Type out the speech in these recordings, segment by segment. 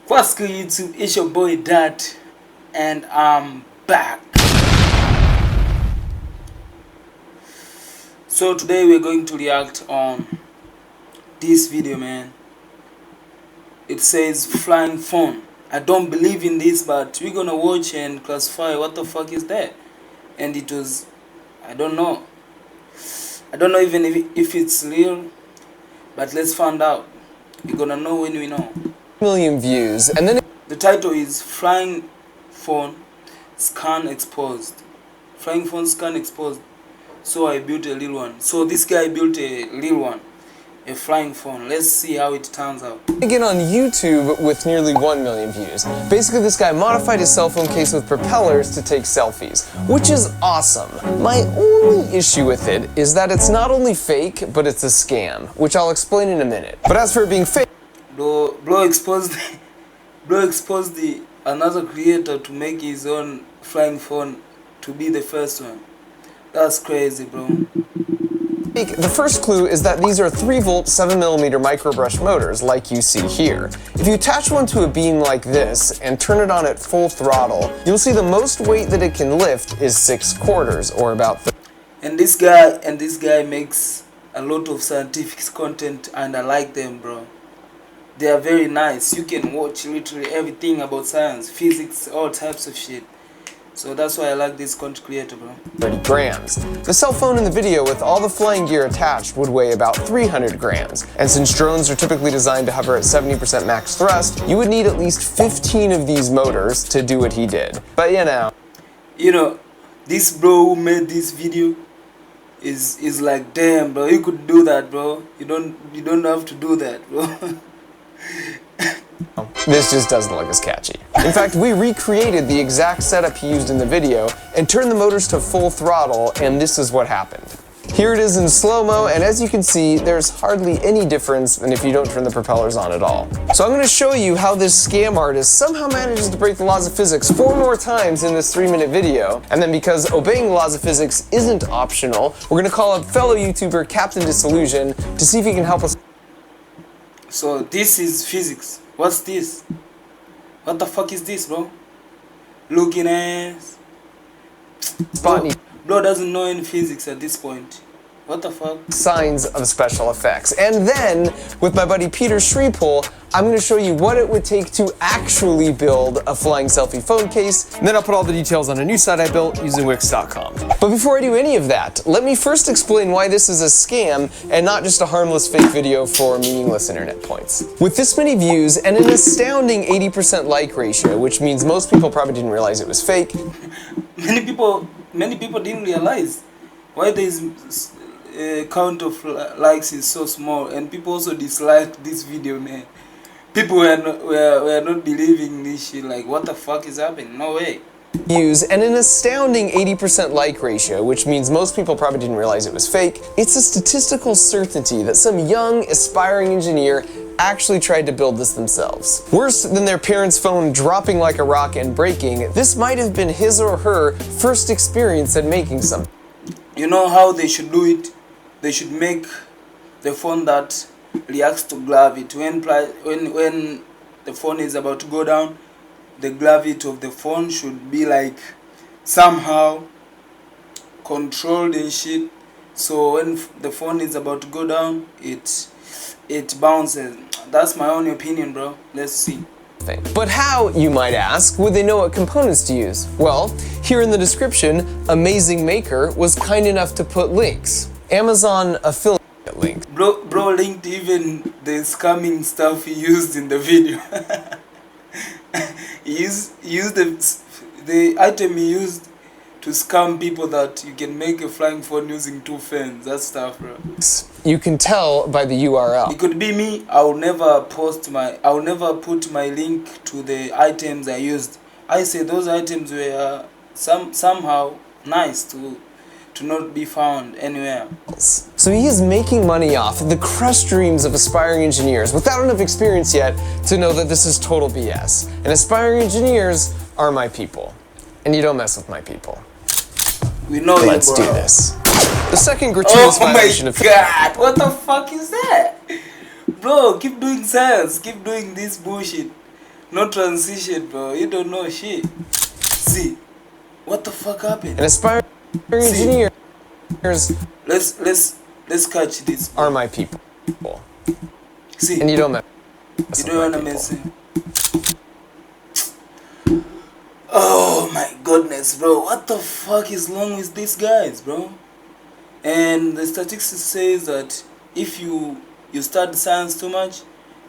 What's good, YouTube? It's your boy Dad, and I'm back. So today we're going to react on this video, man. It says flying phone. I don't believe in this, but we're gonna watch and classify what the fuck is that. And it was, I don't know even if it's real, but let's find out. We're gonna know when we know. Million views, and then The title is Flying Phone Scan Exposed. Flying Phone Scan Exposed. So I built a little one. So this guy built a little one, a flying phone. Let's see how it turns out. again on YouTube with nearly 1 million views. Basically, this guy modified his cell phone case with propellers to take selfies, which is awesome. My only issue with it is that it's not only fake, but it's a scam, which I'll explain in a minute. But as for it being fake, Bro exposed the another creator to make his own flying phone to be the first one. That's crazy, bro. the first clue is that these are 3-volt 7mm microbrush motors like you see here. If you attach one to a beam like this and turn it on at full throttle, you'll see the most weight that it can lift is 6/4, or about And this guy makes a lot of scientific content, and I like them, bro. They are very nice. You can watch literally everything about science, physics, all types of shit. So that's why I like this content creator, bro. 30 grams. The cell phone in the video with all the flying gear attached would weigh about 300 grams. And since drones are typically designed to hover at 70% max thrust, you would need at least 15 of these motors to do what he did. But you know, this bro who made this video is like, damn, bro, you could do that, bro. You don't have to do that, bro. this just doesn't look as catchy. In fact, we recreated the exact setup he used in the video and turned the motors to full throttle, and this is what happened. Here it is in slow-mo, and as you can see, there's hardly any difference than if you don't turn the propellers on at all. So I'm going to show you how this scam artist somehow manages to break the laws of physics 4 more times in this 3-minute video, and then because obeying the laws of physics isn't optional, we're going to call up fellow YouTuber Captain Disillusion to see if he can help us. So this is physics. What's this? What the fuck is this, bro? Looking ass. Bro doesn't know any physics at this point. What the fuck? Signs of special effects. And then, with my buddy Peter Schriepel, I'm going to show you what it would take to actually build a flying selfie phone case. And then I'll put all the details on a new site I built using Wix.com. But before I do any of that, let me first explain why this is a scam and not just a harmless fake video for meaningless internet points. With this many views and an astounding 80% like ratio, which means most people probably didn't realize it was fake. Many people didn't realize why this count of likes is so small, and people also disliked this video, man. People were not believing this shit. Like, what the fuck is happening? No way. Views and an astounding 80% like ratio, which means most people probably didn't realize it was fake. It's a statistical certainty that some young, aspiring engineer actually tried to build this themselves. Worse than their parents' phone dropping like a rock and breaking, this might have been his or her first experience at making something. You know how they should do it? They should make the phone that reacts to gravity. When the phone is about to go down, the gravity of the phone should be like somehow controlled and shit. So when the phone is about to go down, it bounces. That's my own opinion, bro. Let's see. But how, you might ask, would they know what components to use? Well, here in the description, Amazing Maker was kind enough to put links. Amazon affiliate link. Bro linked even the scamming stuff he used in the video. He used the item he used to scam people that you can make a flying phone using 2 fans. That stuff, bro. You can tell by the URL. It could be me. I'll never put my link to the items I used. I say those items were somehow nice to not be found anywhere. So he is making money off the crushed dreams of aspiring engineers without enough experience yet to know that this is total BS. And aspiring engineers are my people. And you don't mess with my people. We know Let's you, bro. do this. The second gratuitous violation of... Oh my god, what the fuck is that? bro, keep doing science, keep doing this bullshit. No transition, bro. You don't know shit. See, what the fuck happened? And aspiring engineers Let's catch this. are my people. See, And you don't mess you with don't my wanna people. mess it. Oh my goodness, bro. What the fuck is wrong with these guys, bro? And the statistics says that if you study science too much,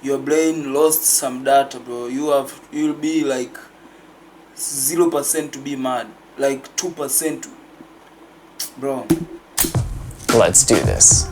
your brain lost some data, bro. You'll be like 0% to be mad, like 2%, bro. Let's do this.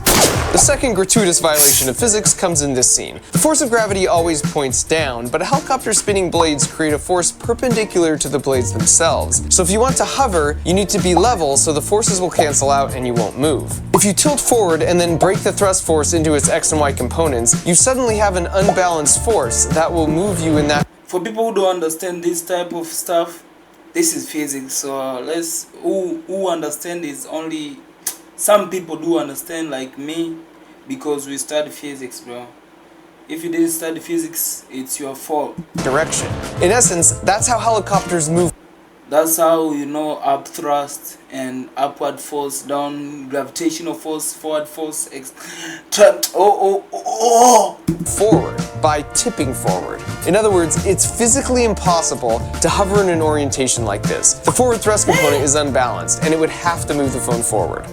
The second gratuitous violation of physics comes in this scene. The force of gravity always points down, but a helicopter's spinning blades create a force perpendicular to the blades themselves. So if you want to hover, you need to be level so the forces will cancel out and you won't move. If you tilt forward and then break the thrust force into its X and Y components, you suddenly have an unbalanced force that will move you in that. For people who don't understand this type of stuff, this is physics. So who understand is only some people do understand, like me, because we study physics, bro. If you didn't study physics, it's your fault. Direction. In essence, that's how helicopters move. That's how you know up thrust and upward force, down gravitational force, forward force, Forward by tipping forward. In other words, it's physically impossible to hover in an orientation like this. The forward thrust component is unbalanced, and it would have to move the phone forward.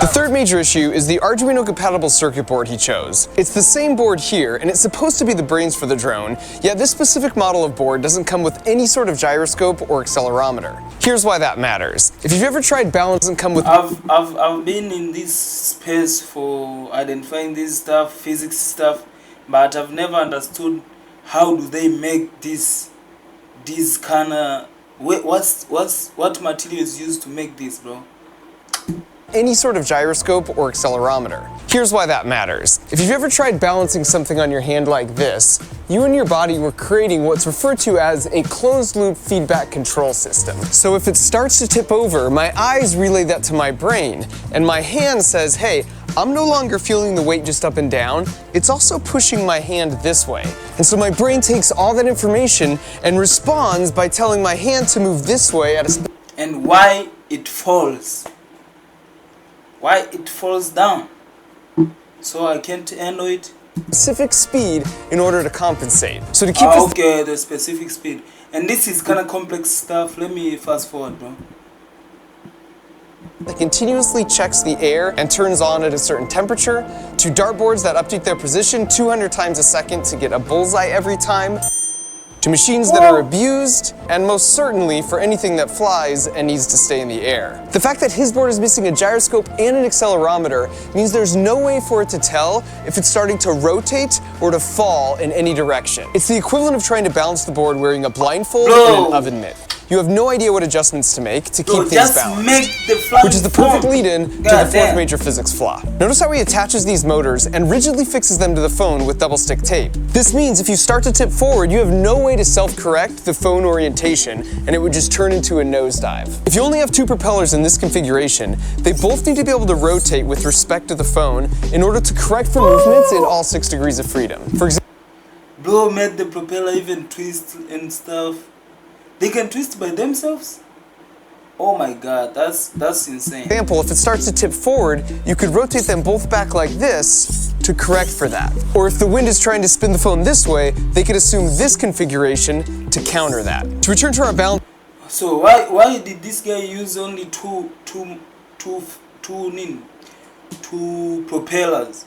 The third major issue is the Arduino compatible circuit board he chose. It's the same board here, and it's supposed to be the brains for the drone, yet this specific model of board doesn't come with any sort of gyroscope or accelerometer. Here's why that matters. If you've ever tried balance and come with I've been in this space for identifying this stuff, physics stuff, but I've never understood how do they make this kind of what material is used to make this, bro. any sort of gyroscope or accelerometer. Here's why that matters. If you've ever tried balancing something on your hand like this, you and your body were creating what's referred to as a closed-loop feedback control system. So if it starts to tip over, my eyes relay that to my brain, and my hand says, hey, I'm no longer feeling the weight just up and down, it's also pushing my hand this way. And so my brain takes all that information and responds by telling my hand to move this way at a and why it falls. Why it falls down. So I can't handle it. specific speed in order to compensate. So to keep this okay, the specific speed. And this is kind of complex stuff. Let me fast forward, bro. that continuously checks the air and turns on at a certain temperature, to dartboards that update their position 200 times a second to get a bullseye every time, to machines that are abused, and most certainly for anything that flies and needs to stay in the air. The fact that his board is missing a gyroscope and an accelerometer means there's no way for it to tell if it's starting to rotate or to fall in any direction. It's the equivalent of trying to balance the board wearing a blindfold and an oven mitt. You have no idea what adjustments to make to keep things just balanced. make the flying Which is the perfect phone. lead-in to the God fourth damn. major physics flaw. Notice how he attaches these motors and rigidly fixes them to the phone with double stick tape. This means if you start to tip forward, you have no way to self-correct the phone orientation, and it would just turn into a nosedive. If you only have two propellers in this configuration, they both need to be able to rotate with respect to the phone in order to correct for movements in all 6 degrees of freedom. For example, Bro made the propeller even twist and stuff. They can twist by themselves? Oh my god, that's insane. if it starts to tip forward, you could rotate them both back like this to correct for that. Or if the wind is trying to spin the phone this way, they could assume this configuration to counter that. To return to our balance, So why did this guy use only two propellers?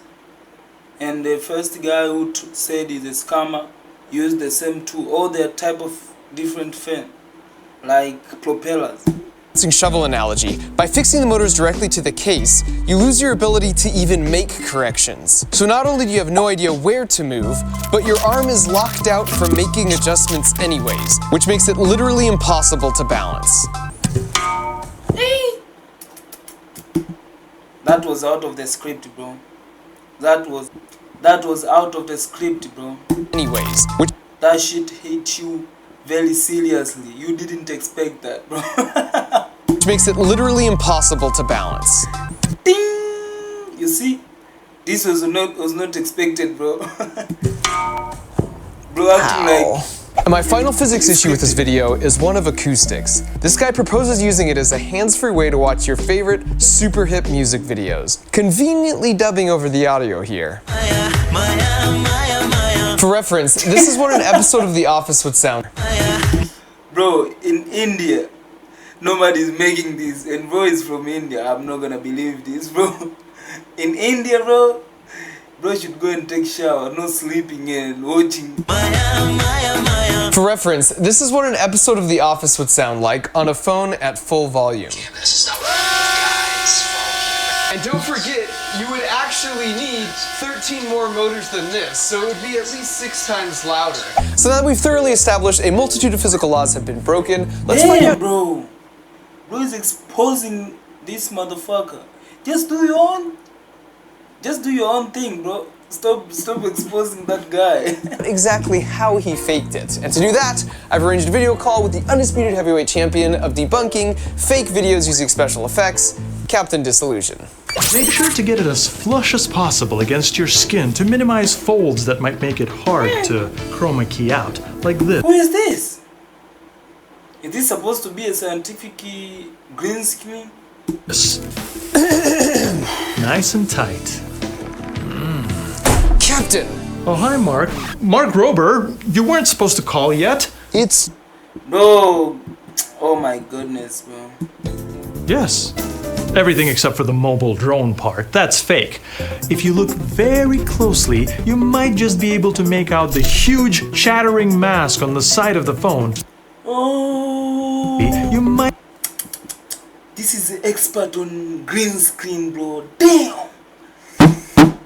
And the first guy who said he's a scammer used the same two, all their type of different fan, like propellers. shovel analogy, by fixing the motors directly to the case, you lose your ability to even make corrections. So not only do you have no idea where to move, but your arm is locked out from making adjustments anyways, which makes it literally impossible to balance. That was out of the script, bro. That was out of the script, bro. Anyways, which That shit hit you very seriously. You didn't expect that, bro. makes it literally impossible to balance. Ding! You see? This was not expected, bro. Bro acting like. And my final physics issue with this video is one of acoustics. This guy proposes using it as a hands-free way to watch your favorite super hip music videos, conveniently dubbing over the audio here. For reference, this is what an episode of The Office would sound. Bro, in India, nobody's making this, and bro is from India. I'm not gonna believe this, bro. In India, bro should go and take shower, not sleeping and watching. For reference, this is what an episode of The Office would sound like on a phone at full volume. And don't forget, you would actually need 13 more motors than this, so it would be at least 6 times louder. So now that we've thoroughly established a multitude of physical laws have been broken, let's find out. Bro is exposing this motherfucker. Just do your own thing, bro. Stop exposing that guy. Exactly how he faked it. And to do that, I've arranged a video call with the undisputed heavyweight champion of debunking fake videos using special effects, Captain Disillusion. Make sure to get it as flush as possible against your skin to minimize folds that might make it hard to chroma key out, like this. Who is this? Is this supposed to be a scientific green screen? Nice and tight. Captain! Oh, hi, Mark. Mark Rober, you weren't supposed to call yet. It's... Bro, oh my goodness, bro. Yes. Everything except for the mobile drone part. That's fake. If you look very closely, you might just be able to make out the huge shattering mask on the side of the phone. Oh. You might... This is the expert on green screen, bro. Damn!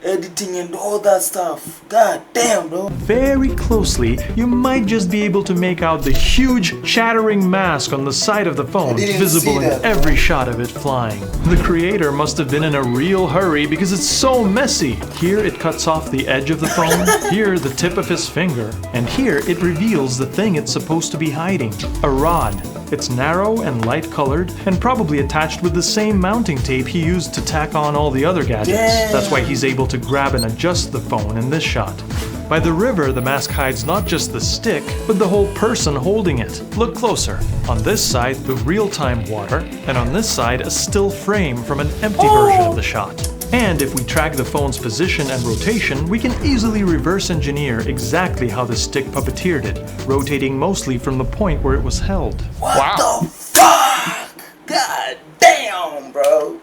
Editing and all that stuff. God damn, bro. Very closely, you might just be able to make out the huge shattering mask on the side of the phone, visible in every shot of it flying. The creator must have been in a real hurry because it's so messy. Here it cuts off the edge of the phone, here the tip of his finger, and here it reveals the thing it's supposed to be hiding, a rod. It's narrow and light colored, and probably attached with the same mounting tape he used to tack on all the other gadgets. That's why he's able to grab and adjust the phone in this shot. By the river, the mask hides not just the stick, but the whole person holding it. Look closer. On this side, the real-time water, and on this side, a still frame from an empty version of the shot. And if we track the phone's position and rotation, we can easily reverse engineer exactly how the stick puppeteered it, rotating mostly from the point where it was held. What the fuck? God damn, bro.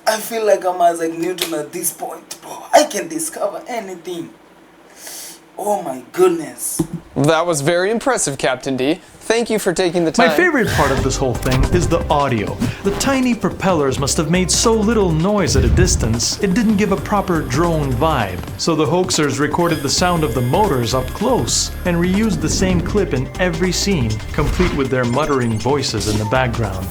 I feel like I'm Isaac Newton at this point, bro. I can discover anything. Oh my goodness. That was very impressive, Captain D. Thank you for taking the time. My favorite part of this whole thing is the audio. The tiny propellers must have made so little noise at a distance, it didn't give a proper drone vibe. So the hoaxers recorded the sound of the motors up close and reused the same clip in every scene, complete with their muttering voices in the background.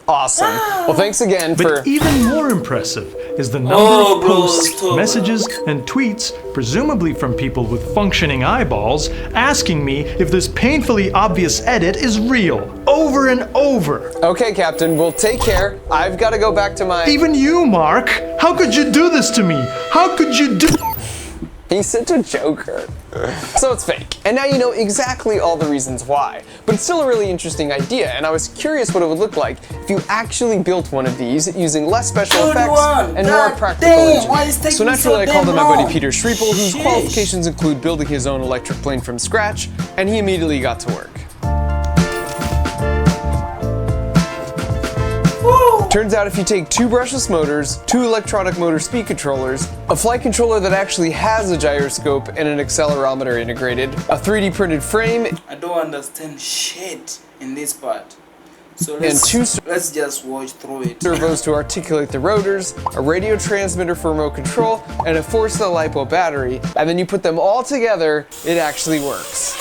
Awesome. Well, thanks again for... But even more impressive is the number of posts, messages, and tweets, presumably from people with functioning eyeballs, asking me if this painfully obvious edit is real, over and over. Okay, Captain, well, take care. I've got to go back to my... Even you, Mark! How could you do this to me? How could you do... He's such a joker. So it's fake. And now you know exactly all the reasons why. But it's still a really interesting idea, and I was curious what it would look like if you actually built one of these using less special effects and more practical engineering. So naturally I called in my buddy Peter Schriepel, whose qualifications include building his own electric plane from scratch, and he immediately got to work. Turns out if you take 2 brushless motors, 2 electronic motor speed controllers, a flight controller that actually has a gyroscope and an accelerometer integrated, a 3D printed frame, I don't understand shit in this part. So let's just watch through it. Servos to articulate the rotors, a radio transmitter for remote control, and a 4-cell LiPo battery, and then you put them all together, it actually works.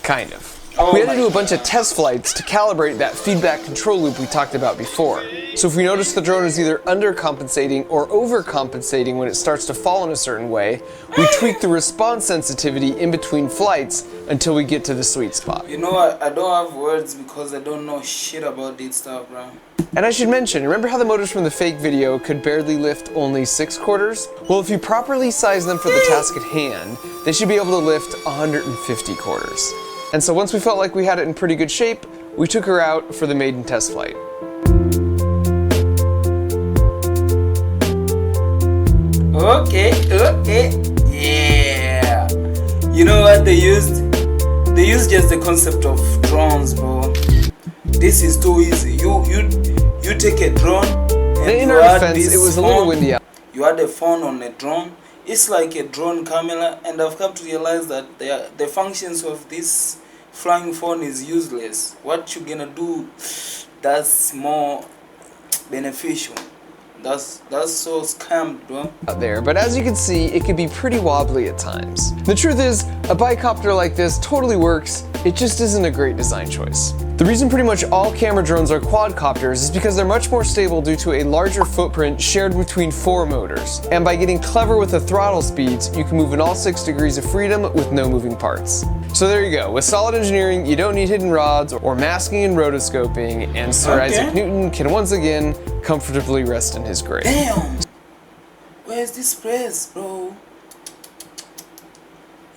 Kind of. Oh We had to my do a bunch of test flights to calibrate that feedback control loop we talked about before. So if we notice the drone is either undercompensating or overcompensating when it starts to fall in a certain way, we tweak the response sensitivity in between flights until we get to the sweet spot. You know what? I don't have words because I don't know shit about this stuff, bro. And I should mention, remember how the motors from the fake video could barely lift only 6 quarters? Well, if you properly size them for the task at hand, they should be able to lift 150 quarters. And so once we felt like we had it in pretty good shape, we took her out for the maiden test flight. Okay, yeah. You know what they used? They used just the concept of drones, bro. This is too easy. You take a drone and In you our add defense, this it was a phone. little windy out. You add a phone on a drone. It's like a drone camera, and I've come to realize that the functions of this flying phone is useless. What you gonna do that's more beneficial? That's so scammed, bro. Out there, but as you can see, it can be pretty wobbly at times. The truth is, a bicopter like this totally works, it just isn't a great design choice. The reason pretty much all camera drones are quadcopters is because they're much more stable due to a larger footprint shared between 4 motors. And by getting clever with the throttle speeds, you can move in all 6 degrees of freedom with no moving parts. So there you go, with solid engineering, you don't need hidden rods or masking and rotoscoping, and Sir Isaac Newton can once again comfortably rest in his grave. Damn! Where's this press, bro?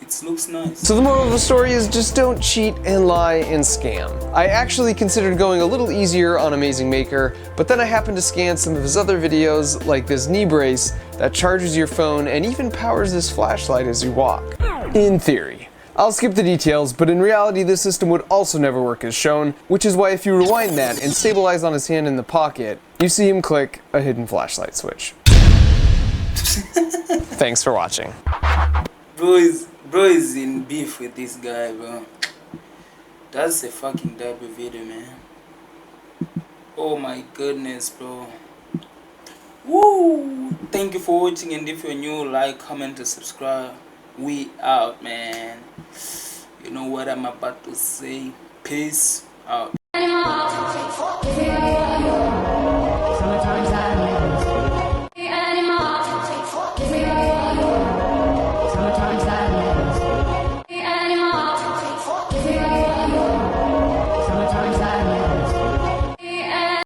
It looks nice. So the moral of the story is just don't cheat and lie and scam. I actually considered going a little easier on Amazing Maker, but then I happened to scan some of his other videos, like this knee brace that charges your phone and even powers this flashlight as you walk. In theory. I'll skip the details, but in reality this system would also never work as shown, which is why if you rewind that and stabilize on his hand in the pocket, you see him click a hidden flashlight switch. Thanks for watching. Bro is in beef with this guy, bro. That's a fucking double video, man. Oh my goodness, bro. Woo! Thank you for watching, and if you're new, like, comment, and subscribe. We out, man. You know what I'm about to say. Peace out.